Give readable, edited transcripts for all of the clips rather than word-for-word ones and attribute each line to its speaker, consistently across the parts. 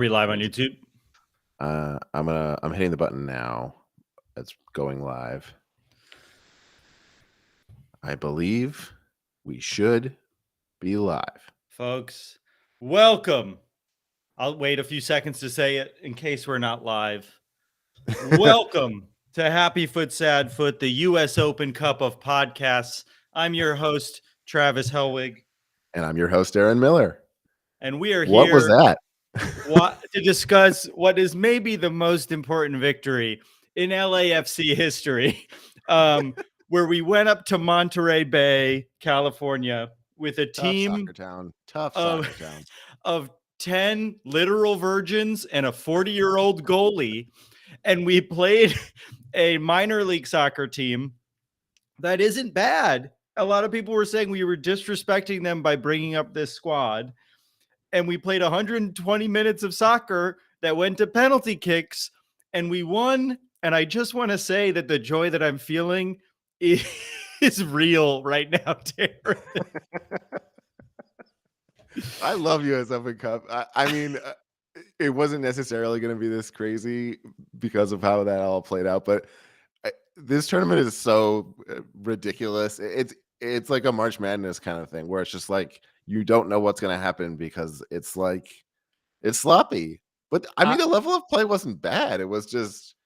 Speaker 1: We live on YouTube.
Speaker 2: I'm hitting the button now. It's going live. I believe we should be live.
Speaker 1: Folks, welcome. I'll wait a few seconds to say it in case we're not live. Welcome to Happy Foot, Sad Foot, the U.S. Open Cup of podcasts. I'm your host, Travis Helwig.
Speaker 2: And I'm your host, Aaron Miller.
Speaker 1: And we are
Speaker 2: What
Speaker 1: here
Speaker 2: was that?
Speaker 1: to discuss what is maybe the most important victory in LAFC history, where we went up to Monterey Bay, California, with a team
Speaker 2: Tough soccer town
Speaker 1: of 10 literal virgins and a 40-year-old goalie. And we played a minor league soccer team that isn't bad. A lot of people were saying we were disrespecting them by bringing up this squad. And we played 120 minutes of soccer that went to penalty kicks, and we won. And I just want to say that the joy that I'm feeling is real right now, Darren.
Speaker 2: I love U.S. Open Cup. I mean, it wasn't necessarily going to be this crazy because of how that all played out, but this tournament is so ridiculous. It's like a March Madness kind of thing where it's just like you don't know what's going to happen because it's sloppy. But I mean, the level of play wasn't bad. It was just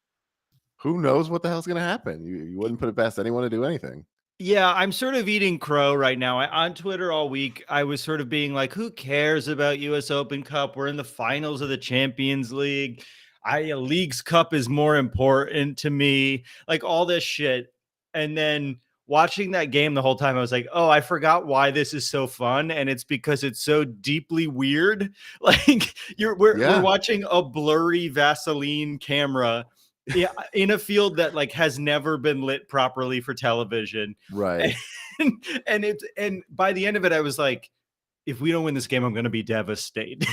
Speaker 2: who knows what the hell's going to happen. You wouldn't put it past anyone to do anything.
Speaker 1: Yeah, I'm sort of eating crow right now. On Twitter all week, I was sort of being like, who cares about U.S. Open Cup? We're in the finals of the Champions League. League's Cup is more important to me. Like all this shit. And then watching that game the whole time, I was like, oh, I forgot why this is so fun. And it's because it's so deeply weird. Like we're watching a blurry Vaseline camera in a field that like has never been lit properly for television.
Speaker 2: Right.
Speaker 1: And by the end of it, I was like, if we don't win this game, I'm going to be devastated.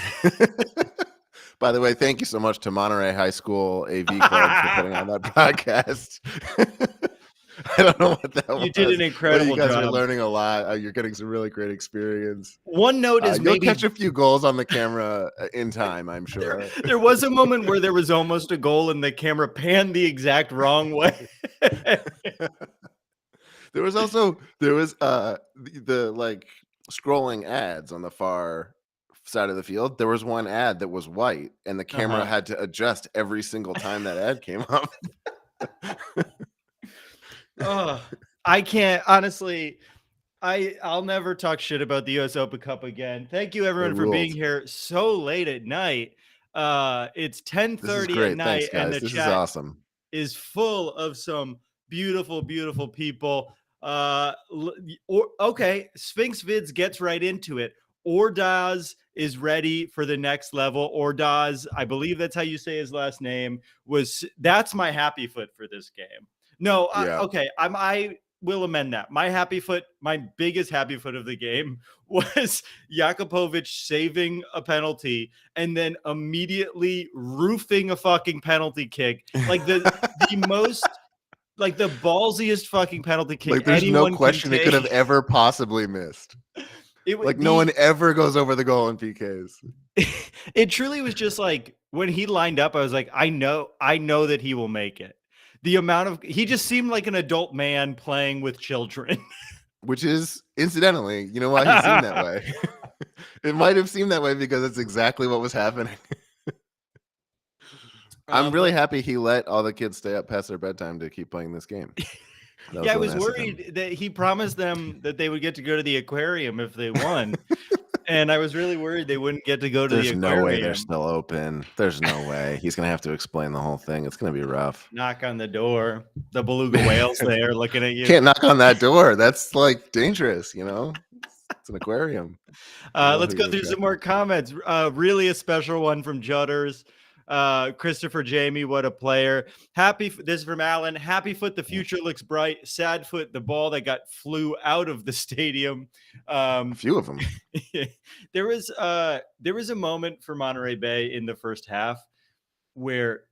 Speaker 2: By the way, thank you so much to Monterey High School AV Club for putting on that podcast. I don't know what that was.
Speaker 1: You did an incredible job.
Speaker 2: You guys are learning a lot. You're getting some really great experience.
Speaker 1: One note is
Speaker 2: maybe you'll catch a few goals on the camera in time, I'm sure.
Speaker 1: There was a moment where there was almost a goal and the camera panned the exact wrong way.
Speaker 2: There was the like scrolling ads on the far side of the field. There was one ad that was white and the camera had to adjust every single time that ad came up.
Speaker 1: I can't, honestly, I'll never talk shit about the U.S. Open Cup again. Thank you, everyone, for being here so late at night. It's 10:30 at night, and the chat
Speaker 2: is awesome.
Speaker 1: Is full of some beautiful, beautiful people. Okay, Sphinx Vids gets right into it. Ordaz is ready for the next level. Ordaz, I believe that's how you say his last name. That's my happy foot for this game. No, okay. I will amend that. My biggest happy foot of the game was Jakubovic saving a penalty and then immediately roofing a fucking penalty kick. Like the most, like the ballsiest fucking penalty kick.
Speaker 2: Like there's no question it could have ever possibly missed. No one ever goes over the goal in PKs.
Speaker 1: It truly was just like when he lined up, I was like, I know that he will make it. He just seemed like an adult man playing with children.
Speaker 2: Which is, incidentally, you know why he seemed that way? It might have seemed that way because it's exactly what was happening. I'm really happy he let all the kids stay up past their bedtime to keep playing this game.
Speaker 1: I was worried that he promised them that they would get to go to the aquarium if they won. And I was really worried they wouldn't get to go to the aquarium.
Speaker 2: There's no way they're still open. There's no way. He's going to have to explain the whole thing. It's going to be rough.
Speaker 1: Knock on the door. The beluga whales there looking at you.
Speaker 2: Can't knock on that door. That's like dangerous, you know? It's an aquarium.
Speaker 1: Let's go through some more comments. Really a special one from Judders. Christopher Jamie, what a player. This is from Alan. Happy foot, the future looks bright. Sad foot, the ball that flew out of the stadium.
Speaker 2: A few of them.
Speaker 1: There was a moment for Monterey Bay in the first half where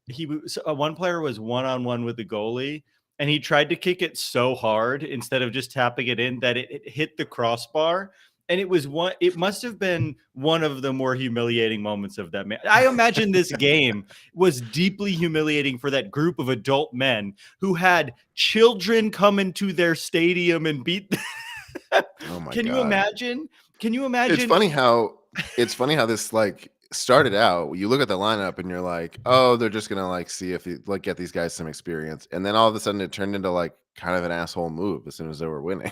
Speaker 1: one player was one-on-one with the goalie and he tried to kick it so hard instead of just tapping it in that it hit the crossbar And it must have been one of the more humiliating moments of that man. I imagine this game was deeply humiliating for that group of adult men who had children come into their stadium and beat them.
Speaker 2: Oh my
Speaker 1: Can you
Speaker 2: God.
Speaker 1: imagine? Can you imagine?
Speaker 2: It's funny how this like started out. You look at the lineup and you're like, oh, they're just gonna like see if you like get these guys some experience, and then all of a sudden it turned into like kind of an asshole move as soon as they were winning.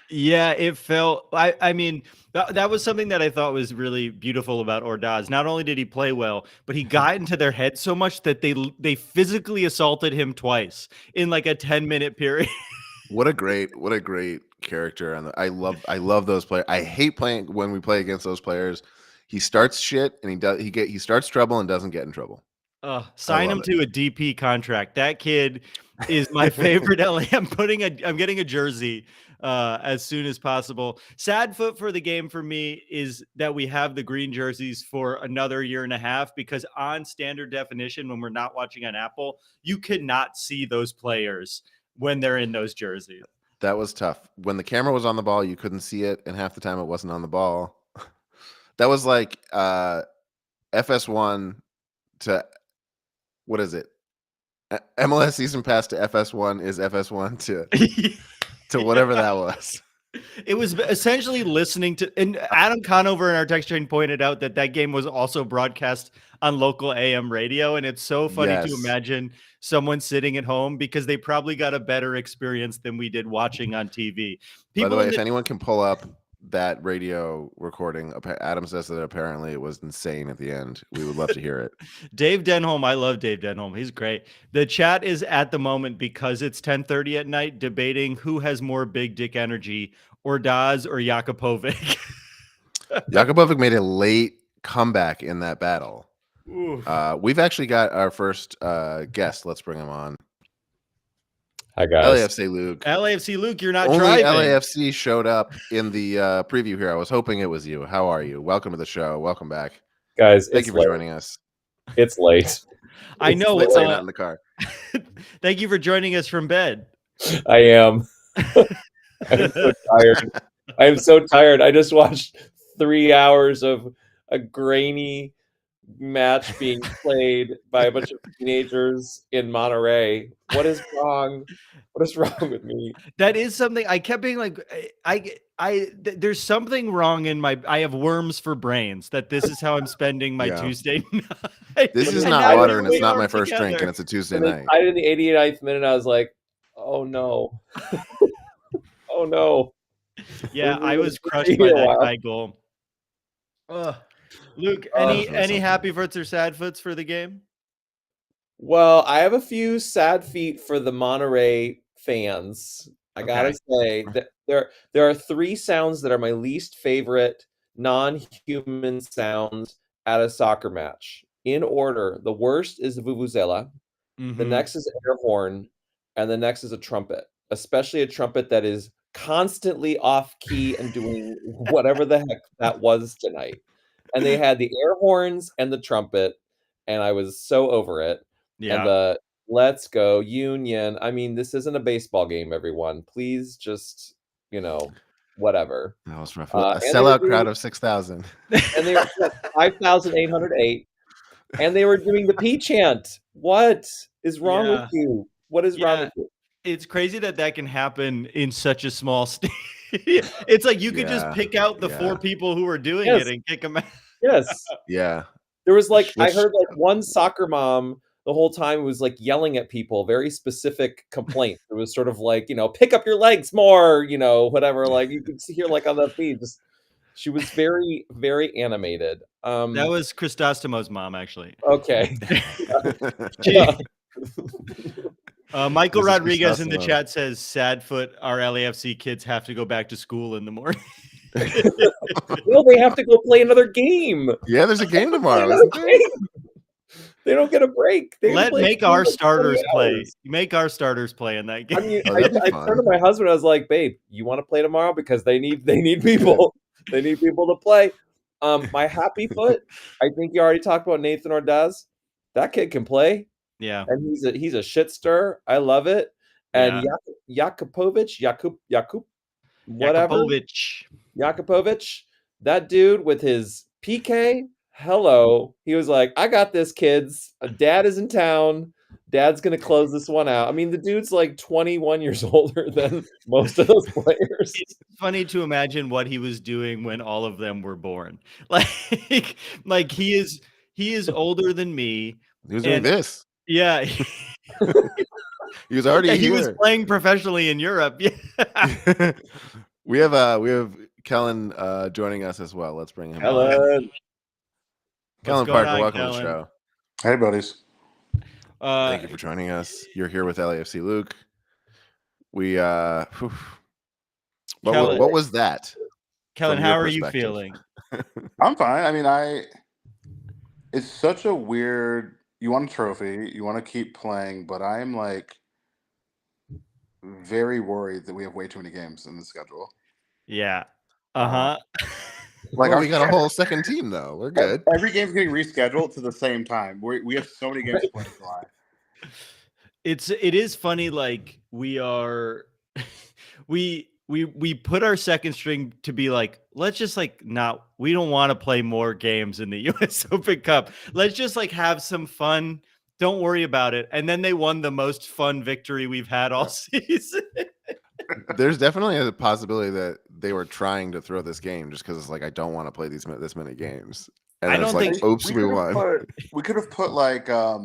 Speaker 1: Yeah, it felt. I mean, that was something that I thought was really beautiful about Ordaz. Not only did he play well, but he got into their head so much that they physically assaulted him twice in like a 10-minute period.
Speaker 2: What a great character. I love those players. I hate playing when we play against those players. He starts shit and he starts trouble and doesn't get in trouble.
Speaker 1: Sign him to a DP contract. That kid is my favorite LA. I'm getting a jersey as soon as possible. Sad foot for the game for me is that we have the green jerseys for another year and a half, because on standard definition, when we're not watching on Apple, you cannot see those players when they're in those jerseys.
Speaker 2: That was tough. When the camera was on the ball, you couldn't see it, and half the time it wasn't on the ball. That was like FS1 to what is it? MLS season pass to FS1 is FS1 to whatever that was.
Speaker 1: It was essentially listening to, and Adam Conover in our text chain pointed out that game was also broadcast on local AM radio. And it's so funny to imagine someone sitting at home, because they probably got a better experience than we did watching on TV.
Speaker 2: By the way, if anyone can pull up that radio recording, Adam says that apparently it was insane at the end. We would love to hear it.
Speaker 1: Dave Denholm, I love Dave Denholm. He's great. The chat is at the moment, because it's 10:30 at night, debating who has more big dick energy, Ordaz or Jakubovic.
Speaker 2: Jakubovic made a late comeback in that battle. We've actually got our first guest. Let's bring him on.
Speaker 3: Hi guys.
Speaker 1: LAFC Luke, you're not
Speaker 2: Only
Speaker 1: driving.
Speaker 2: LAFC showed up in the preview here. I was hoping it was you. How are you? Welcome to the show. Welcome back,
Speaker 3: guys.
Speaker 2: Thank you for joining us.
Speaker 3: It's late.
Speaker 1: I know.
Speaker 2: It's late, not in the car.
Speaker 1: Thank you for joining us from bed.
Speaker 3: I am. I'm so tired. I'm so tired. I just watched 3 hours of a grainy match being played by a bunch of teenagers in Monterey. What is wrong? What is wrong with me?
Speaker 1: That is something I kept being like, there's something wrong in I have worms for brains, that this is how I'm spending my Tuesday night.
Speaker 2: This is not water, and it's not my first drink, and it's a Tuesday night.
Speaker 3: I in the 89th minute, I was like, oh no. Oh no.
Speaker 1: Yeah, I was crushed by that goal. Luke, any happy foots or sad foots for the game?
Speaker 3: Well, I have a few sad feet for the Monterey fans. I gotta say that there are 3 sounds that are my least favorite non-human sounds at a soccer match. In order, the worst is the vuvuzela, the next is air horn, and the next is a trumpet, especially a trumpet that is constantly off key and doing whatever the heck that was tonight. And they had the air horns and the trumpet, and I was so over it.
Speaker 1: Yeah.
Speaker 3: And the let's go Union. I mean, this isn't a baseball game, everyone. Please just, whatever.
Speaker 2: That was rough. A sellout crowd of 6,000.
Speaker 3: And they were 5,808. And they were doing the P chant. What is wrong with you? What is wrong with you?
Speaker 1: It's crazy that can happen in such a small state. It's like you could just pick out the 4 people who were doing it and kick them out.
Speaker 3: Yes.
Speaker 2: Yeah.
Speaker 3: There was I heard one soccer mom the whole time was yelling at people, very specific complaints. It was sort of pick up your legs more, whatever. You could hear on the feed. She was very, very animated.
Speaker 1: That was Chrysostomo's mom, actually.
Speaker 3: Okay.
Speaker 1: Michael Rodriguez in the chat says, sad foot, our LAFC kids have to go back to school in the morning.
Speaker 3: No, they have to go play another game.
Speaker 2: Yeah, there's a game tomorrow, isn't there?
Speaker 3: They don't get a break.
Speaker 1: Make our starters play. Make our starters play in that game.
Speaker 3: I mean, I turned to my husband. I was like, "Babe, you want to play tomorrow? Because they need people. They need people to play." My happy foot. I think you already talked about Nathan Ordaz. That kid can play.
Speaker 1: Yeah,
Speaker 3: and he's a shit stir. I love it. And Jakubovic, whatever. Jakupovic, that dude with his PK, hello. He was like, I got this, kids. Dad is in town. Dad's going to close this one out. I mean, the dude's like 21 years older than most of those players.
Speaker 1: It's funny to imagine what he was doing when all of them were born. Like he is older than me.
Speaker 2: He was doing this.
Speaker 1: Yeah.
Speaker 2: He was already
Speaker 1: Yeah,
Speaker 2: here.
Speaker 1: he was playing professionally in Europe. Yeah.
Speaker 2: We have Kellen joining us as well. Let's bring him
Speaker 3: Kellen.
Speaker 2: Kellen Parker, welcome to the show.
Speaker 4: Hey, buddies.
Speaker 2: Thank you for joining us. You're here with LAFC Luke. We what was that?
Speaker 1: Kellen, how are you feeling?
Speaker 4: I'm fine. I mean, it's such a weird, you want a trophy, you want to keep playing, but I'm like very worried that we have way too many games in the schedule.
Speaker 1: Yeah. Uh-huh.
Speaker 2: Like we got a whole second team though. We're good.
Speaker 4: Every game's getting rescheduled to the same time. We have so many games to play in July.
Speaker 1: It is funny, like we are we put our second string to be like, let's just like we don't want to play more games in the US Open Cup. Let's just like have some fun. Don't worry about it. And then they won the most fun victory we've had all season.
Speaker 2: There's definitely a possibility that they were trying to throw this game just because it's like I don't want to play this many games. And
Speaker 1: I don't think
Speaker 2: like, oops, we won.
Speaker 4: We could have put like a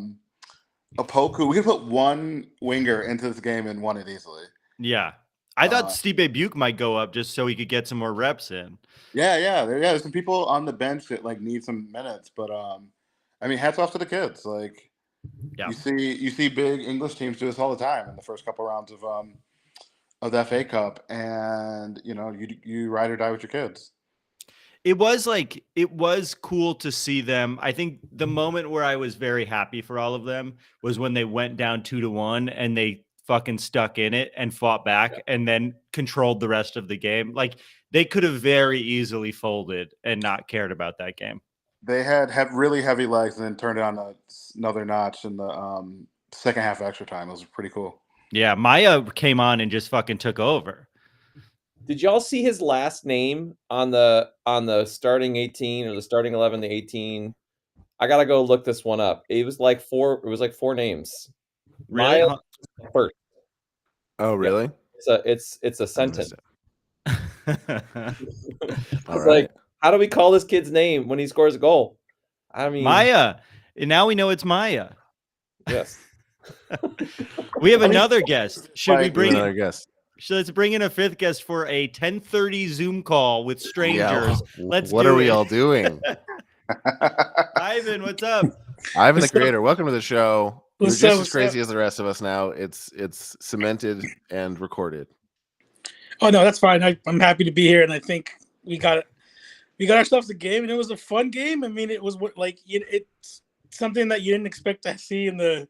Speaker 4: Poku. We could put one winger into this game and won it easily.
Speaker 1: Yeah. I thought Stipe Buke might go up just so he could get some more reps in.
Speaker 4: Yeah. There's some people on the bench that like need some minutes, but I mean, hats off to the kids. Like,
Speaker 1: yeah.
Speaker 4: You see big English teams do this all the time in the first couple rounds of the FA Cup, and you ride or die with your kids.
Speaker 1: It was cool to see them. I think the moment where I was very happy for all of them was when they went down 2-1 and they fucking stuck in it and fought back and then controlled the rest of the game. Like they could have very easily folded and not cared about that game.
Speaker 4: They had really heavy legs and then turned it on another notch in the second half extra time. It was pretty cool.
Speaker 1: Yeah, Maya came on and just fucking took over.
Speaker 3: Did y'all see his last name on the starting 18 or the starting 11, the 18? I gotta go look this one up. It was like four names.
Speaker 1: Really?
Speaker 3: Maya first.
Speaker 2: Oh, really?
Speaker 3: Yeah. It's a sentence.
Speaker 2: All right.
Speaker 3: Like, how do we call this kid's name when he scores a goal? I mean,
Speaker 1: Maya. Now we know it's Maya.
Speaker 3: Yes.
Speaker 1: We have another guest. Should we bring
Speaker 2: another guest?
Speaker 1: So let's bring in a fifth guest for a 10:30 Zoom call with strangers.
Speaker 2: Yeah. What are we all doing?
Speaker 1: Ivan, what's up?
Speaker 2: Ivan the creator. Welcome to the show. You're
Speaker 5: What's
Speaker 2: just
Speaker 5: up,
Speaker 2: as crazy as the rest of us now. It's cemented and recorded.
Speaker 5: Oh no, that's fine. I'm happy to be here, and I think we got ourselves a game, and it was a fun game. I mean, it was like it's something that you didn't expect to see in the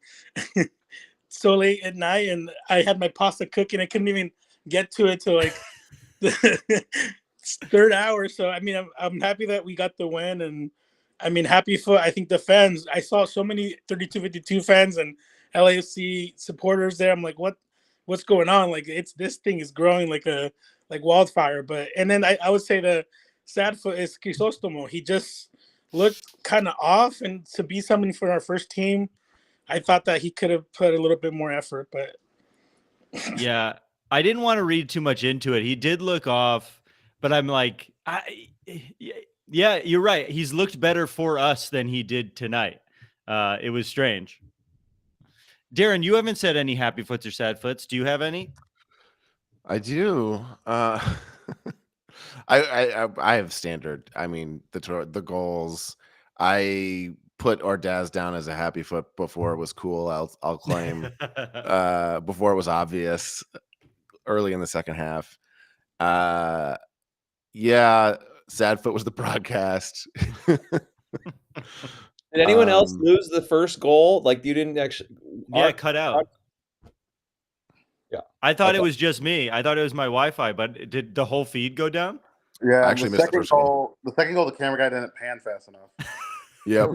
Speaker 5: so late at night, and I had my pasta cooking. I couldn't even get to it till like the third hour. So I mean, I'm happy that we got the win, and I mean, happy for I think the fans. I saw so many 3252 fans and LAFC supporters there. I'm like, what's going on? Like this thing is growing like wildfire. But and then I would say the sad for is Crisostomo. He just looked kind of off, and to be something for our first team, I thought that he could have put a little bit more effort. But
Speaker 1: yeah, I didn't want to read too much into it. He did look off, but I'm like, yeah, you're right. He's looked better for us than he did tonight. It was strange. Darren, you haven't said any happy foots or sad foots. Do you have any?
Speaker 2: I do. I have standard. I mean, the goals. I put Ordaz down as a happy foot before it was cool. I'll claim before it was obvious early in the second half. Yeah, sad foot was the broadcast.
Speaker 3: Did anyone else lose the first goal? Like you didn't actually?
Speaker 1: Yeah, cut out.
Speaker 3: Yeah,
Speaker 1: I thought it was just me. I thought it was my Wi-Fi, but did the whole feed go down?
Speaker 4: Yeah,
Speaker 2: I actually missed the first goal.
Speaker 4: The second goal, the camera guy didn't pan fast enough.
Speaker 2: Yep.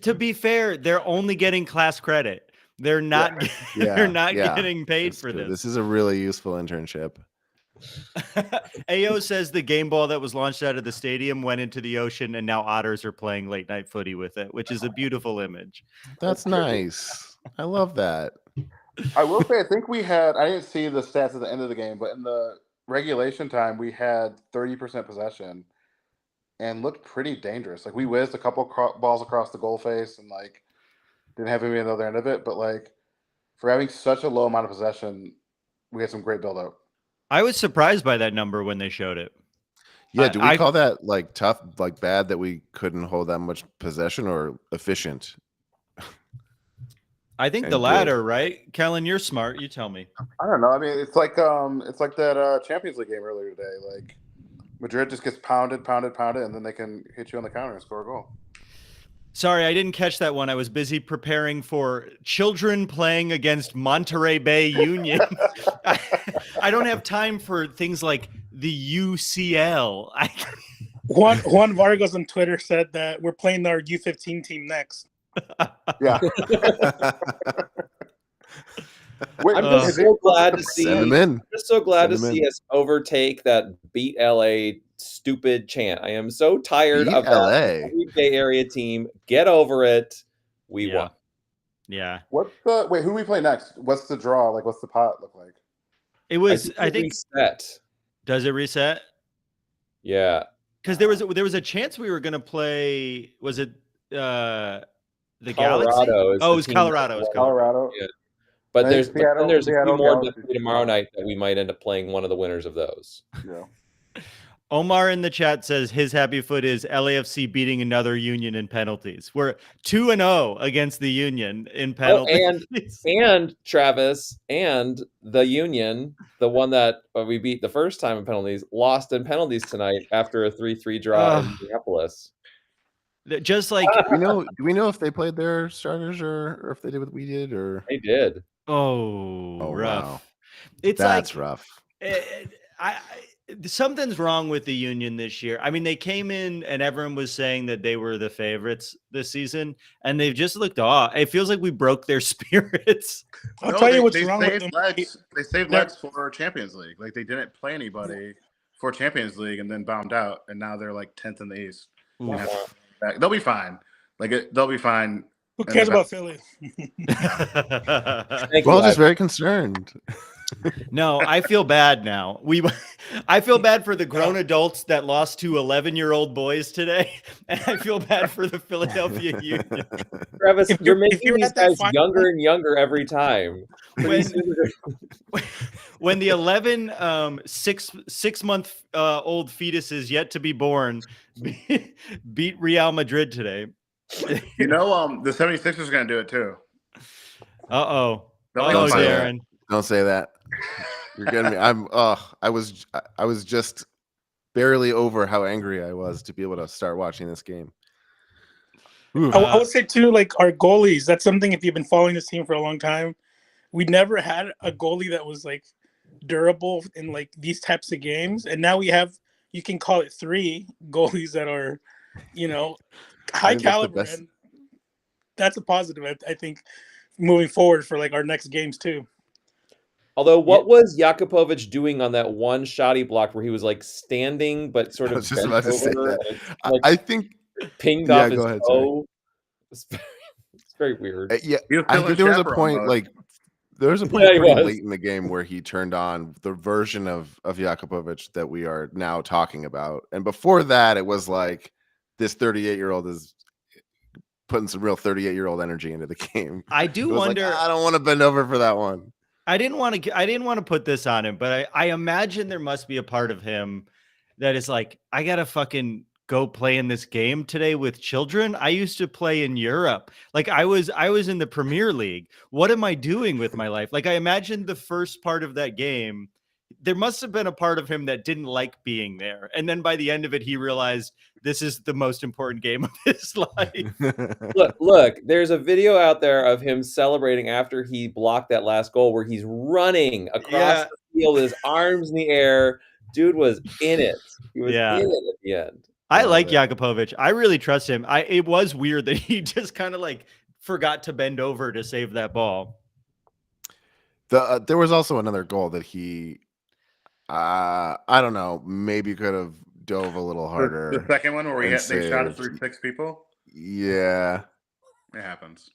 Speaker 1: To be fair, they're only getting class credit. They're not. They're not getting paid for this.
Speaker 2: This is a really useful internship.
Speaker 1: AO says the game ball that was launched out of the stadium went into the ocean, and now otters are playing late night footy with it, which is a beautiful image.
Speaker 2: That's nice. I love that.
Speaker 4: I will say, I think I didn't see the stats at the end of the game, but in the regulation time, we had 30% possession and looked pretty dangerous. Like, we whizzed a couple balls across the goal face and, like, didn't have anybody on the other end of it. But, like, for having such a low amount of possession, we had some great build-up.
Speaker 1: I was surprised by that number when they showed it.
Speaker 2: Yeah, do we call that, like, tough, like, bad that we couldn't hold that much possession, or efficient?
Speaker 1: I think the latter, right? Kellen, you're smart. You tell me.
Speaker 4: I don't know. I mean, it's like that Champions League game earlier today. Like, Madrid just gets pounded, and then they can hit you on the counter and score a goal.
Speaker 1: Sorry, I didn't catch that one. I was busy preparing for children playing against Monterey Bay Union. I don't have time for things like the UCL.
Speaker 5: Juan Vargas on Twitter said that we're playing our U15 team next.
Speaker 4: Yeah.
Speaker 3: I'm just so glad to see. I'm just so glad to see us overtake that beat LA stupid chant. I am so tired of that Bay Area team. Get over it. We won.
Speaker 1: Yeah.
Speaker 4: Wait, who we play next? What's the draw? Like, what's the pot look like?
Speaker 1: It was, I think
Speaker 3: reset.
Speaker 1: Does it reset?
Speaker 3: Yeah.
Speaker 1: Because there was a chance we were gonna play. Was it the
Speaker 3: Colorado?
Speaker 1: Galaxy? Oh, it was Colorado.
Speaker 4: It was Colorado.
Speaker 3: Yeah. But there's a few more tomorrow night that we might end up playing one of the winners of those.
Speaker 4: Yeah.
Speaker 1: Omar in the chat says his happy foot is LAFC beating another Union in penalties. We're 2-0 against the Union in penalties.
Speaker 3: And Travis and the Union, the one that we beat the first time in penalties, lost in penalties tonight after a 3-3 draw in Minneapolis.
Speaker 1: Just like
Speaker 2: do we know if they played their starters or if they did what we did, or
Speaker 3: they did?
Speaker 1: Oh, rough.
Speaker 2: Wow.
Speaker 1: That's
Speaker 2: rough.
Speaker 1: Something's wrong with the Union this year. I mean, they came in and everyone was saying that they were the favorites this season, and they've just looked off. It feels like we broke their spirits.
Speaker 5: I'll tell you what's wrong with them.
Speaker 4: They saved legs for Champions League. Like, they didn't play anybody for Champions League and then bombed out, and now they're like 10th in the East. They'll be fine. They'll be fine.
Speaker 5: Who cares about Philly?
Speaker 2: Well, just very concerned.
Speaker 1: No, I feel bad now. I feel bad for the grown adults that lost to 11-year-old boys today, and I feel bad for the Philadelphia Union.
Speaker 3: Travis, you're making these guys younger and younger every time.
Speaker 1: When the 11 six-month old fetuses yet to be born beat Real Madrid today.
Speaker 4: The 76ers are going to do it too.
Speaker 1: Uh-oh.
Speaker 2: Darren. Don't say that. You're getting me. I was just barely over how angry I was to be able to start watching this game.
Speaker 5: I would say too, like, our goalies, that's something, if you've been following this team for a long time, we never had a goalie that was like durable in like these types of games. And now we have, you can call it 3 goalies that are, high caliber. And that's a positive, I think, moving forward for like our next games too.
Speaker 3: Although, what was Jakupovic doing on that one shot he blocked where he was like standing but sort of
Speaker 2: I was just about to say that.
Speaker 3: Like,
Speaker 2: I think
Speaker 3: pinged off his toe. It's very weird.
Speaker 2: Yeah, I think there was a point pretty late in the game where he turned on the version of Jakupovic that we are now talking about. And before that, it was like this 38-year-old is putting some real 38-year-old energy into the game.
Speaker 1: I do wonder.
Speaker 2: Like, I don't want to bend over for that one.
Speaker 1: I didn't want to put this on him, but I imagine there must be a part of him that is like, I gotta fucking go play in this game today with children. I used to play in Europe. Like I was in the Premier League. What am I doing with my life? Like I imagined the first part of that game, there must have been a part of him that didn't like being there. And then by the end of it, he realized this is the most important game of his life.
Speaker 3: Look, there's a video out there of him celebrating after he blocked that last goal where he's running across the field with his arms in the air. Dude was in it. He was in it at the end.
Speaker 1: I like Jakupovic. I really trust him. It was weird that he just kind of like forgot to bend over to save that ball.
Speaker 2: There was also another goal that he I don't know. Maybe could have dove a little harder.
Speaker 4: The second one where they shot it
Speaker 2: saved.
Speaker 4: through 6 people.
Speaker 2: Yeah.
Speaker 4: It happens.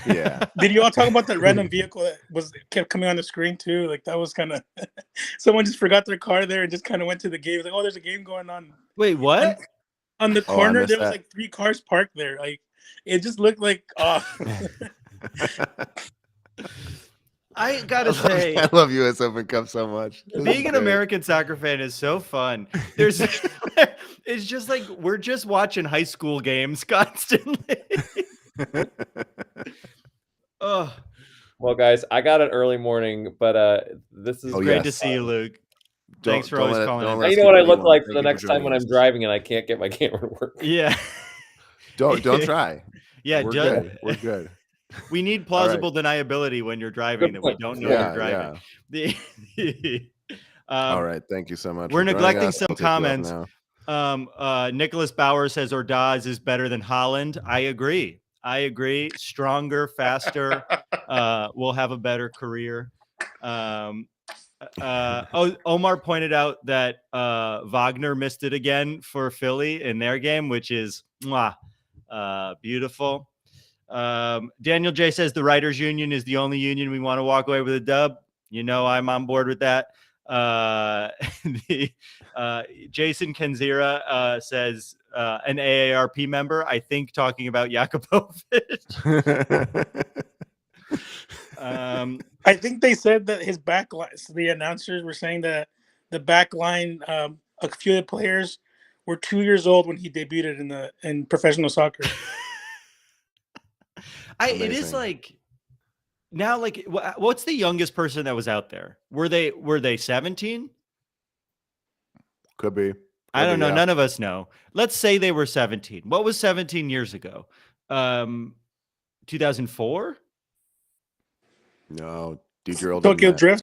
Speaker 2: Yeah.
Speaker 5: Did you all talk about that random vehicle that kept coming on the screen too? Like that was kind of someone just forgot their car there and just kind of went to the game. Like, oh, there's a game going on.
Speaker 1: Wait, what?
Speaker 5: On the corner, there was
Speaker 2: that.
Speaker 5: like 3 cars parked there. Like it just looked like
Speaker 1: I gotta say,
Speaker 2: I love US Open Cup so much.
Speaker 1: being an American soccer fan is so fun. There's, it's just like we're just watching high school games constantly. Oh,
Speaker 3: Well, guys, I got an early morning, but this is
Speaker 1: great to see you, Luke. Thanks for always calling in.
Speaker 3: You know what I look like for the next time when I'm driving and I can't get my camera to work.
Speaker 1: Yeah.
Speaker 2: Don't try.
Speaker 1: Yeah,
Speaker 2: we're good. We're good.
Speaker 1: We need plausible deniability when you're driving that we don't know you're driving.
Speaker 2: All right, thank you so much.
Speaker 1: We're neglecting some comments. Nicholas Bauer says Ordaz is better than Holland. I agree. Stronger, faster. Will have a better career. Omar pointed out that Wagner missed it again for Philly in their game, which is beautiful. Daniel J says the writers union is the only union we want to walk away with a dub. I'm on board with that. Jason Kenzira says an AARP member, I think talking about Jakubovic.
Speaker 5: I think they said that his back line, so the announcers were saying that the back line, a few of the players were 2 years old when he debuted in professional soccer.
Speaker 1: It is like now, like what's the youngest person that was out there? Were they 17?
Speaker 2: Could be.
Speaker 1: I don't know. Yeah. None of us know. Let's say they were 17. What was 17 years ago? 2004?
Speaker 2: No, dude, you're older.
Speaker 5: Tokyo Drift.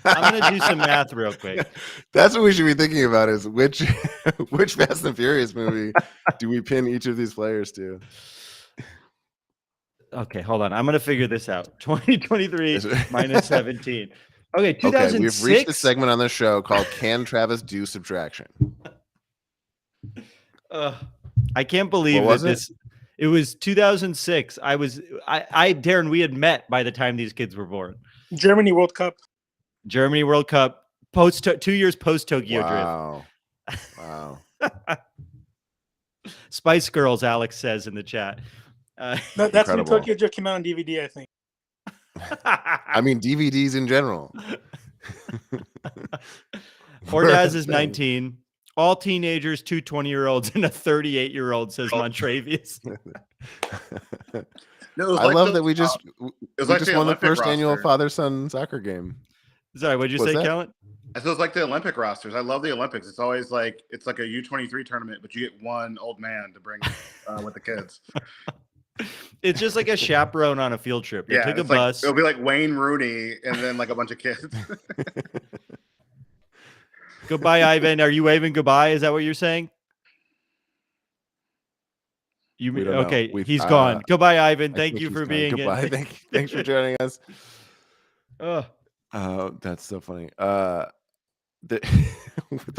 Speaker 1: I'm gonna do some math real quick.
Speaker 2: That's what we should be thinking about: is which Fast and Furious movie do we pin each of these players to?
Speaker 1: Okay, hold on. I'm gonna figure this out. 2023 minus 17. Okay, 2006.
Speaker 2: Okay, we've reached a segment on the show called "Can Travis Do Subtraction?"
Speaker 1: I can't believe that this. It was 2006. Darren, we had met by the time these kids were born.
Speaker 5: Germany World Cup.
Speaker 1: 2 years post Tokyo Drift.
Speaker 2: Wow.
Speaker 1: Spice Girls, Alex says in the chat.
Speaker 5: That's incredible. When Tokyo Drift came out on DVD, I think.
Speaker 2: I mean, DVDs in general.
Speaker 1: Ordaz is 19. All teenagers, 2 20-year-olds, and a 38-year-old, says Montrevious.
Speaker 2: I love that we just won the first annual father-son soccer game.
Speaker 1: Sorry, what'd you say, Kellen?
Speaker 4: So it's like the Olympic rosters. I love the Olympics. It's always like a U23 tournament, but you get one old man to bring with the kids.
Speaker 1: It's just like a chaperone on a field trip. They took a bus.
Speaker 4: It'll be like Wayne Rooney and then like a bunch of kids.
Speaker 1: Goodbye, Ivan. Are you waving goodbye? Is that what you're saying? Okay, he's gone. Goodbye, Ivan. Thank you for being
Speaker 2: here. Goodbye. Thanks for joining us.
Speaker 1: Oh,
Speaker 2: that's so funny. The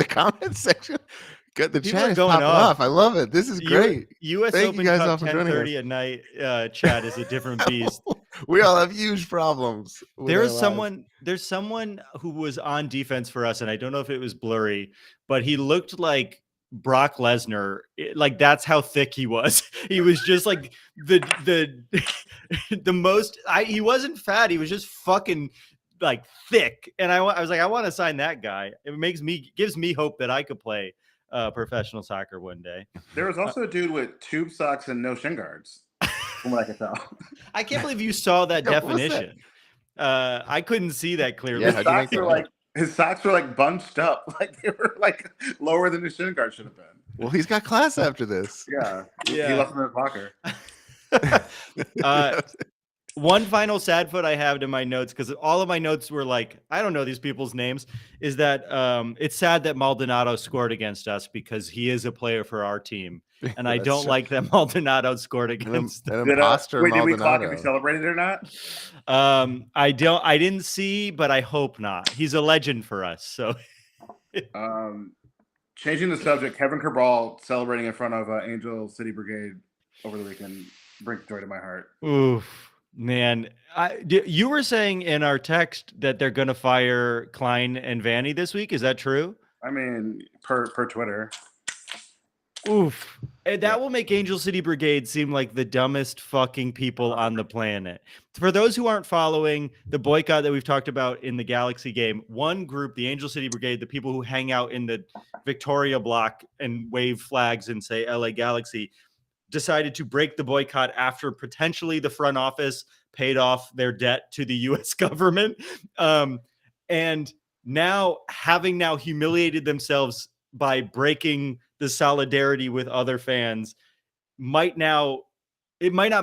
Speaker 2: comment section, the chat is going off. I love it. This is great.
Speaker 1: U.S. Open Cup 10:30 at night. Chat is a different beast.
Speaker 2: We all have huge problems.
Speaker 1: There's someone who was on defense for us, and I don't know if it was blurry, but he looked like Brock Lesnar. Like that's how thick he was. He was just like the most. He wasn't fat. He was just fucking like thick. And I was like, I want to sign that guy. It gives me hope that I could play professional soccer one day.
Speaker 4: There was also a dude with tube socks and no shin guards. From what I can tell.
Speaker 1: I can't believe you saw that definition. I couldn't see that clearly.
Speaker 2: Yeah,
Speaker 4: his socks were like bunched up, like they were like lower than his shin guard should have been.
Speaker 2: Well, he's got class after this.
Speaker 4: Yeah. He left them in his locker.
Speaker 1: One final sad foot I have in my notes, because all of my notes were like, I don't know these people's names, is that it's sad that Maldonado scored against us because he is a player for our team. and I
Speaker 2: That's
Speaker 1: don't
Speaker 2: true.
Speaker 1: like that Maldonado scored against
Speaker 2: An
Speaker 4: Did,
Speaker 2: imposter
Speaker 4: wait, did we clock if
Speaker 2: Maldonado.
Speaker 4: he celebrated or not?
Speaker 1: I didn't see, but I hope not. He's a legend for us. So
Speaker 4: Changing the subject, Kevin Cabral celebrating in front of Angel City Brigade over the weekend brings joy to my heart.
Speaker 1: oof, man. You were saying in our text that they're going to fire Klein and Vanny this week. Is that true?
Speaker 4: I mean, per Twitter.
Speaker 1: Oof. That will make Angel City Brigade seem like the dumbest fucking people on the planet. For those who aren't following the boycott that we've talked about in the Galaxy game, one group, the Angel City Brigade, the people who hang out in the Victoria block and wave flags and say LA Galaxy, decided to break the boycott after potentially the front office paid off their debt to the US government. And now, having now humiliated themselves by breaking the solidarity with other fans, it might not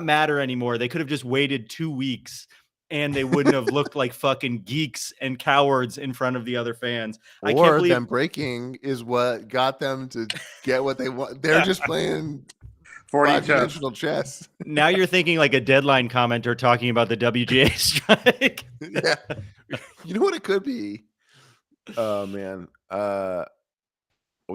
Speaker 1: matter anymore. They could have just waited 2 weeks and they wouldn't have looked like fucking geeks and cowards in front of the other fans. I can't believe
Speaker 2: them breaking is what got them to get what they want. They're just playing
Speaker 4: 40
Speaker 2: dimensional chess.
Speaker 1: Now you're thinking like a deadline commenter talking about the WGA strike.
Speaker 2: Yeah. You know what it could be? Oh man.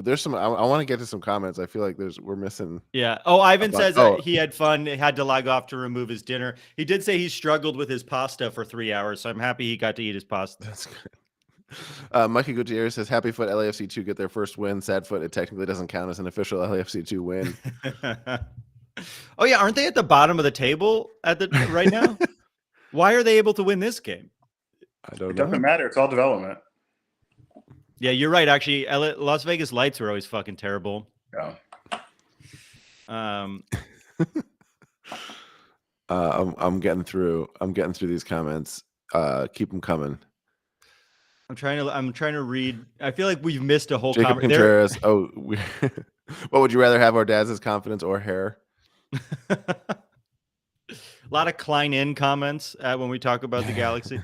Speaker 2: There's some. I want to get to some comments. I feel like we're missing.
Speaker 1: Yeah. Oh, Ivan says that he had fun. Had to log off to remove his dinner. He did say he struggled with his pasta for 3 hours, so I'm happy he got to eat his pasta.
Speaker 2: That's good. Mikey Gutierrez says, "Happy Foot LAFC 2 get their first win. Sad Foot, it technically doesn't count as an official LAFC 2 win."
Speaker 1: Oh yeah, aren't they at the bottom of the table right now? Why are they able to win this game?
Speaker 2: I don't know.
Speaker 4: It doesn't matter. It's all development.
Speaker 1: Yeah, you're right. Actually, Las Vegas lights were always fucking terrible.
Speaker 4: Yeah.
Speaker 2: I'm getting through these comments. Keep them coming.
Speaker 1: I'm trying to read. I feel like we've missed a whole
Speaker 2: Jacob Contreras. What would you rather have, our dad's confidence or hair?
Speaker 1: A lot of Klein in comments when we talk about the Galaxy.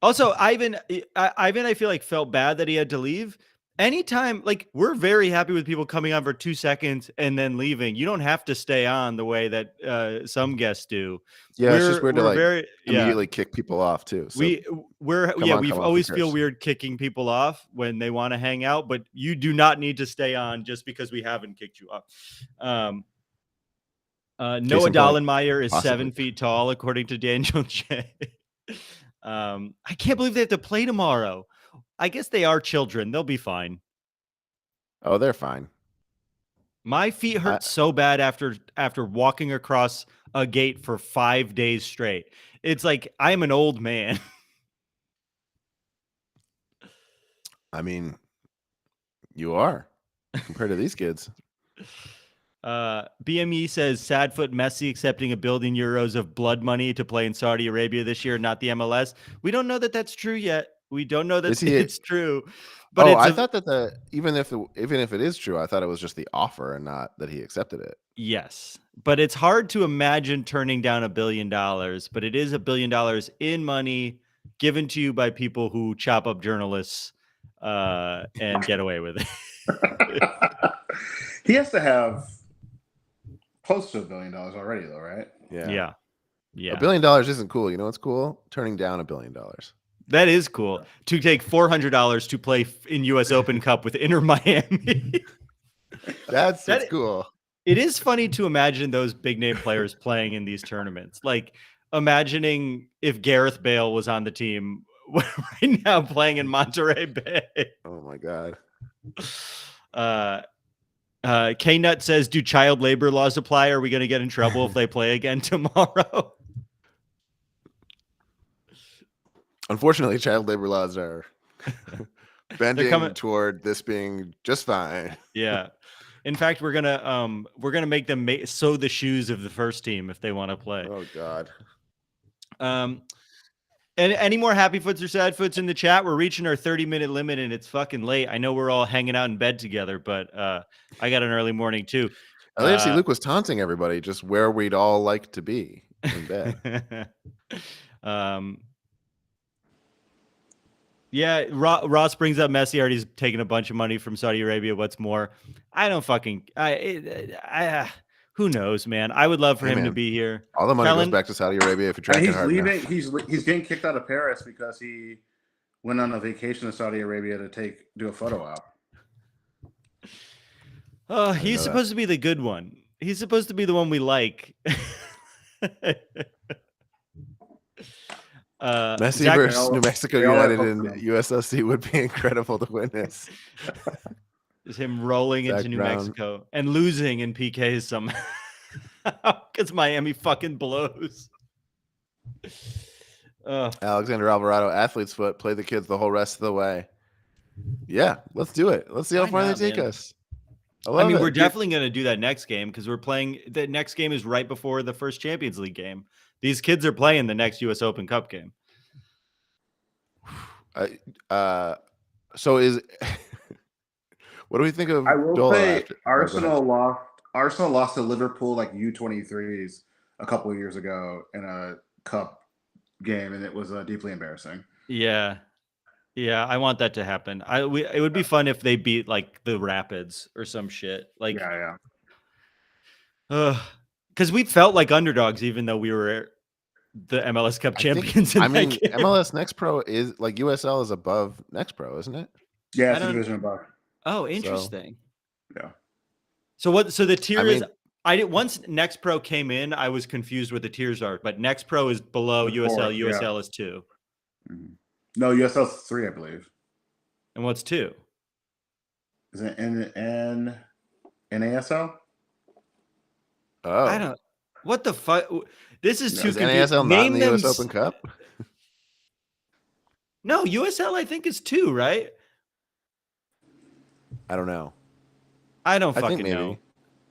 Speaker 1: Also, Ivan, I feel like felt bad that he had to leave. Anytime, like, we're very happy with people coming on for 2 seconds and then leaving. You don't have to stay on the way that some guests do.
Speaker 2: Yeah, it's just weird to immediately kick people off too. So
Speaker 1: we always feel weird kicking people off when they want to hang out, but you do not need to stay on just because we haven't kicked you off. Noah Dollenmeyer is 7 feet tall, according to Daniel J. I can't believe they have to play tomorrow. I guess they are children. They'll be fine.
Speaker 2: Oh, they're fine.
Speaker 1: My feet hurt so bad after walking across a gate for 5 days straight. It's like I'm an old man.
Speaker 2: I mean, you are compared to these kids.
Speaker 1: BME says Sadfoot Messi accepting €1 billion of blood money to play in Saudi Arabia this year, not the MLS. We don't know that that's true yet. We don't know that it's true. But
Speaker 2: I thought that even if it is true, I thought it was just the offer and not that he accepted it.
Speaker 1: Yes, but it's hard to imagine turning down $1 billion. But it is $1 billion in money given to you by people who chop up journalists and get away with it.
Speaker 4: He has to have close to $1 billion already, though, right?
Speaker 1: Yeah.
Speaker 2: $1 billion isn't cool. You know what's cool? Turning down $1 billion.
Speaker 1: That is cool. To take $400 to play in US Open Cup with Inter Miami.
Speaker 2: That's cool.
Speaker 1: It is funny to imagine those big name players playing in these tournaments. Like imagining if Gareth Bale was on the team right now playing in Monterey Bay.
Speaker 2: Oh my God.
Speaker 1: K-Nut says, do child labor laws apply? Are we going to get in trouble if they play again tomorrow?
Speaker 2: Unfortunately, child labor laws are bending toward this being just fine.
Speaker 1: Yeah. In fact, we're gonna make them sew the shoes of the first team if they want to play.
Speaker 2: Oh God.
Speaker 1: And any more happy foots or sad foots in the chat? We're reaching our 30-minute limit and it's fucking late. I know we're all hanging out in bed together, but I got an early morning too.
Speaker 2: LAFC Luke was taunting everybody just where we'd all like to be in bed.
Speaker 1: Yeah, Ross brings up Messi already taking a bunch of money from Saudi Arabia. What's more, I don't fucking who knows, man. I would love for him to be here.
Speaker 2: All the money goes
Speaker 1: Kellen,
Speaker 2: back to Saudi Arabia if you
Speaker 4: I
Speaker 2: track
Speaker 4: mean,
Speaker 2: it
Speaker 4: he's
Speaker 2: hard
Speaker 4: leaving.
Speaker 2: enough.
Speaker 4: He's getting kicked out of Paris because he went on a vacation to Saudi Arabia to do a photo op.
Speaker 1: Oh, he's supposed to be the good one. He's supposed to be the one we like.
Speaker 2: Messi versus New Mexico United in USLC would be incredible to witness.
Speaker 1: Is him rolling into New Mexico and losing in PKs somehow because Miami fucking blows.
Speaker 2: Alexander Alvarado, athlete's foot, play the kids the whole rest of the way. Yeah, let's do it. Let's see how far they take us.
Speaker 1: I mean, we're definitely going to do that next game because we're playing. The next game is right before the first Champions League game. These kids are playing the next U.S. Open Cup game.
Speaker 2: So is what do we think of?
Speaker 4: I will say Arsenal lost to Liverpool like U23s a couple of years ago in a cup game, and it was deeply embarrassing.
Speaker 1: Yeah, I want that to happen. It would be fun if they beat like the Rapids or some shit. Like, because we felt like underdogs even though we were the MLS Cup champions.
Speaker 2: MLS Next Pro is like USL is above Next Pro, isn't it?
Speaker 4: Yeah, it's a division above.
Speaker 1: Oh, interesting. So the tier is. Once Next Pro came in, I was confused what the tiers are, but Next Pro is below USL. USL is 2.
Speaker 4: Mm-hmm. No, USL is 3, I believe.
Speaker 1: And what's 2?
Speaker 4: Is it NASL?
Speaker 2: Oh,
Speaker 1: I don't. What the fuck? This is too confusing.
Speaker 2: NASL not in the US Open Cup?
Speaker 1: No, USL I think is 2, right?
Speaker 2: I don't know.
Speaker 1: I don't fucking know.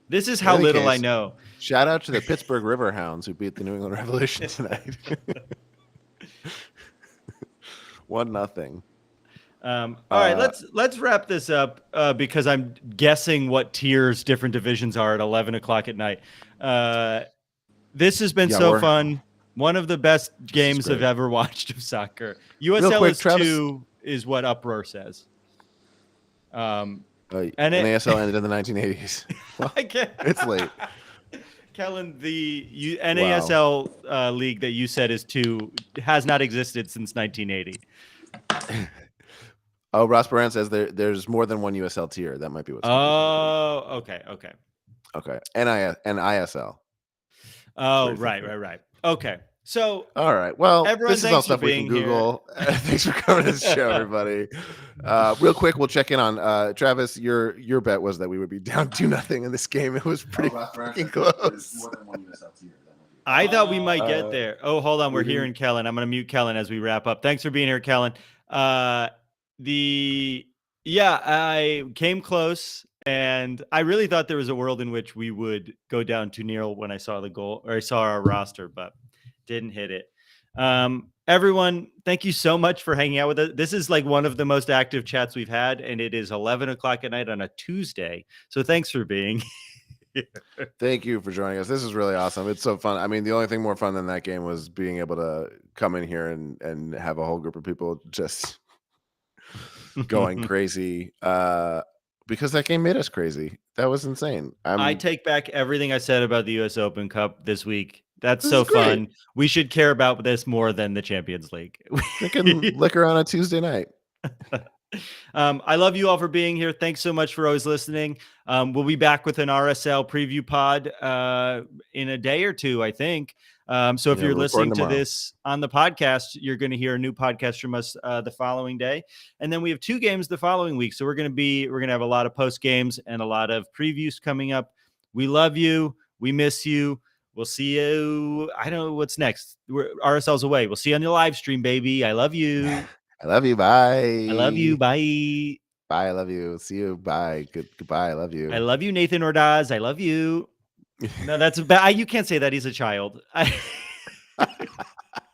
Speaker 1: This is how little I know.
Speaker 2: Shout out to the Pittsburgh Riverhounds who beat the New England Revolution tonight. 1-0.
Speaker 1: All right, let's wrap this up because I'm guessing what tiers different divisions are at 11 o'clock at night. This has been so fun. One of the best games I've ever watched of soccer. USL is 2 is what Uproar says.
Speaker 2: NASL ended in the 1980s. Well, it's late.
Speaker 1: Kellen, the NASL league that you said is 2 has not existed since 1980.
Speaker 2: Oh, Ross Baran says there's more than one USL tier. That might be what's.
Speaker 1: Oh, okay.
Speaker 2: And ISL.
Speaker 1: Oh, right. Okay. So,
Speaker 2: all right. Well,
Speaker 1: this
Speaker 2: is all stuff we can Google. Thanks for coming to the show, everybody. Real quick, we'll check in on Travis. Your bet was that we would be down 2-0 in this game. It was pretty fucking close.
Speaker 1: I thought we might get there. Oh, hold on. We're hearing Kellen. I'm going to mute Kellen as we wrap up. Thanks for being here, Kellen. I came close. And I really thought there was a world in which we would go down 2-0 when I saw the goal or I saw our roster, but didn't hit it. Everyone, thank you so much for hanging out with us. This is like one of the most active chats we've had, and it is 11 o'clock at night on a Tuesday. So thanks for being here.
Speaker 2: Thank you for joining us. This is really awesome. It's so fun. I mean, the only thing more fun than that game was being able to come in here and have a whole group of people just going crazy. Because that game made us crazy. That was insane.
Speaker 1: I take back everything I said about the U.S. Open Cup this week. That's so fun. We should care about this more than the Champions League.
Speaker 2: Drinking liquor on a Tuesday night.
Speaker 1: I love you all for being here. Thanks so much for always listening. We'll be back with an RSL preview pod in a day or 2, I think. So if you're listening to this on the podcast, you're going to hear a new podcast from us the following day. And then we have 2 games the following week. So we're going to have a lot of post games and a lot of previews coming up. We love you. We miss you. We'll see you. I don't know what's next. RSL's away. We'll see you on the live stream, baby. I love you.
Speaker 2: I love you. Bye.
Speaker 1: I love you. Bye.
Speaker 2: Bye. I love you. See you. Bye. Goodbye. I love you.
Speaker 1: I love you, Nathan Ordaz. I love you. No, that's bad. You can't say that. He's a child.